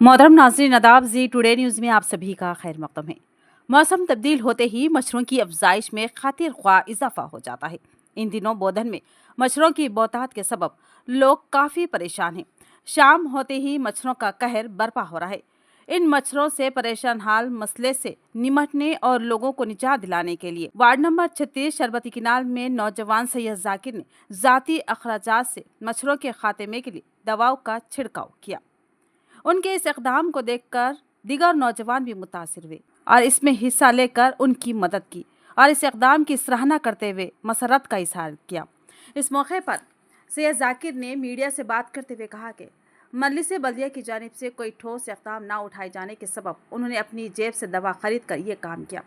मोहतरम नाज़रीन, आदाब। जी टुडे न्यूज़ में आप सभी का खैर मक़दम है। मौसम तब्दील होते ही मच्छरों की अफजाइश में खातिर ख्वाह इजाफा हो जाता है। इन दिनों बोधन में मच्छरों की बहुतायत के सबब लोग काफ़ी परेशान हैं। शाम होते ही मच्छरों का कहर बरपा हो रहा है। इन मच्छरों से परेशान हाल मसले से निमटने और लोगों को निजात दिलाने के लिए वार्ड नंबर 36 शरबती किनाल में नौजवान सैयद जाकिर ने ज़ाती अखराजात से मच्छरों के खात्मे के लिए दवाओं का छिड़काव किया। उनके इस इक़दाम को देखकर दीगर नौजवान भी मुतासिर हुए और इसमें हिस्सा लेकर उनकी मदद की और इस इक़दाम की सराहना करते हुए मसरत का इजहार किया। इस मौके पर सैयद जाकिर ने मीडिया से बात करते हुए कहा कि मजलिस बल्दिया की जानिब से कोई ठोस इक़दाम ना उठाए जाने के सबब उन्होंने अपनी जेब से दवा खरीद कर ये काम किया।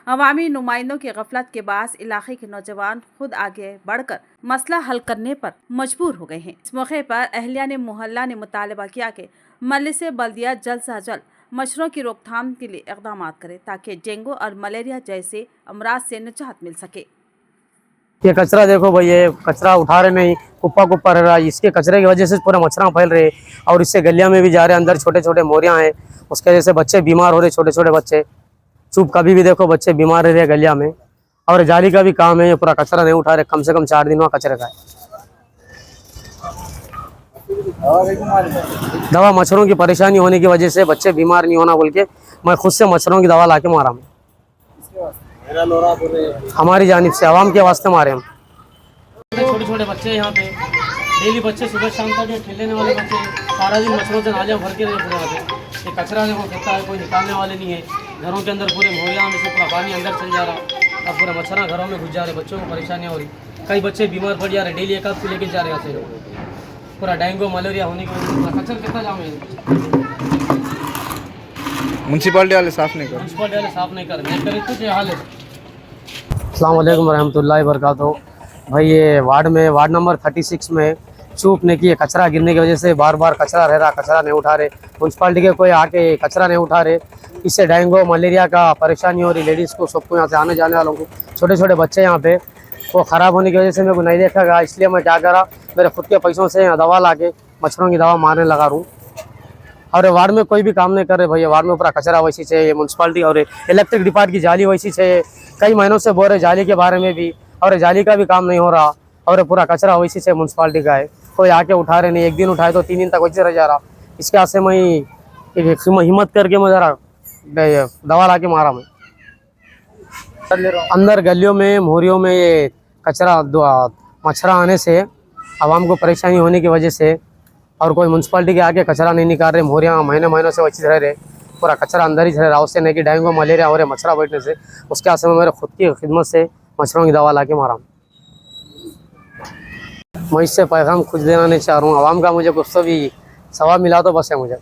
अवामी नुमाइंदों की गफलत के बाद इलाके के नौजवान खुद आगे बढ़कर मसला हल करने पर मजबूर हो गए हैं। इस मौके पर अहलिया ने मोहल्ला ने मुतालबा किया कि मजलिस बल्दिया जल्द से जल्द मच्छरों की रोकथाम के लिए इक़दाम करे ताकि डेंगू और मलेरिया जैसे अमराज से निजात मिल सके। ये कचरा देखो भाई, ये कचरा उठा रहे नहीं, कुप्पा कुप्पा रह रहा है। इसके कचरे की वजह से पूरा मच्छर फैल रहे और इससे गलिया में भी जा रहे हैं। अंदर छोटे छोटे मोरियां हैं, उसके वजह से बच्चे बीमार हो रहे, छोटे छोटे बच्चे। चुप कभी भी देखो बच्चे बीमार रह रहे हैं गलिया में। और जाली का भी काम है, ये पूरा कचरा नहीं उठा रहे, कम से कम 4 दिन वहाँ कचरे का है। दवा मच्छरों की परेशानी होने की वजह से बच्चे बीमार नहीं होना बोल के मैं खुद से मच्छरों की दवा ला के मारा हूँ। हमारी जानिब से आवाम के वास्ते मारे हम। छोटे छोटे बच्चे यहाँ पे डेली बच्चे सुबह शाम तक खेलने वाले बच्चे सारा दिन मच्छरों से नालियाँ भर के रहे पूरे यहाँ पे। ये कचरा देखो कितना है, कोई निकालने वाले नहीं है। घरों के अंदर पूरे मोहल्ला में से पूरा पानी अंदर चल जा रहा। अब पूरा मच्छर घरों में घुस जा रहे, बच्चों को परेशानियाँ हो रही। कई बच्चे बीमार पड़ जा रहे, डेली एक आध से लेके जा रहे यहाँ से। पूरा डेंगू मलेरिया होने की वजह से कचरा कितना जाम है। म्यूनसिपालिटी वाले साफ नहीं कर रहे, कुछ हाल है। अस्सलाम वालेकुम रहमतुल्लाहि वबरकातुहू। भाई ये वार्ड नंबर 36 में चूप ने की कचरा गिरने की वजह से बार बार कचरा रह रहा, कचरा नहीं उठा रहे। म्यूनसिपालिटी के कोई आके कचरा नहीं उठा रहे। इससे डेंगू मलेरिया का परेशानी हो रही लेडीज़ को, सबको, यहाँ से आने जाने वालों को। छोटे छोटे बच्चे यहाँ पे वो ख़राब होने की वजह से मेरे को नहीं देखा गया, इसलिए मैं क्या करा, मेरे खुद के पैसों से दवा ला के मच्छरों की दवा मारने लगा रूँ। और वार्ड में कोई भी काम नहीं कर रहे भैया। वार्ड में पूरा कचरा वैसी चाहिए। म्यूनसिपालिटी और इलेक्ट्रिक डिपार्ट की जाली वैसी चाहिए। कई महीनों से बोल रहे जाली के बारे में भी, और जाली का भी काम नहीं हो रहा। और पूरा कचरा वैसी चाहिए म्यूनसिपालिटी का है, कोई आके उठा रहे नहीं। एक दिन उठाए तो 3 दिन तक वैसे रह जा रहा। इसके वजह से मैं हिम्मत करके मैं ज़रा दवा ला के मारा। मैं अंदर गलियों में मोहरियों में ये कचरा मच्छर आने से आवाम को परेशानी होने की वजह से, और कोई म्यूनसिपालिटी के आके कचरा नहीं निकाल रहे। मोहरियाँ महीनों से वैसे रह रहे, पूरा कचरा अंदर ही रह रहा। उससे नहीं कि डेंगू मलेरिया हो रहे मच्छर बैठने से। उसके आस में मेरे खुद की खिदमत से मच्छरों की दवा ला के मारा। मैं इससे पैगाम कुछ देना नहीं चाह रहा हूँ। आवाम का मुझे गुस्सा भी सवाब मिला तो बस है मुझे।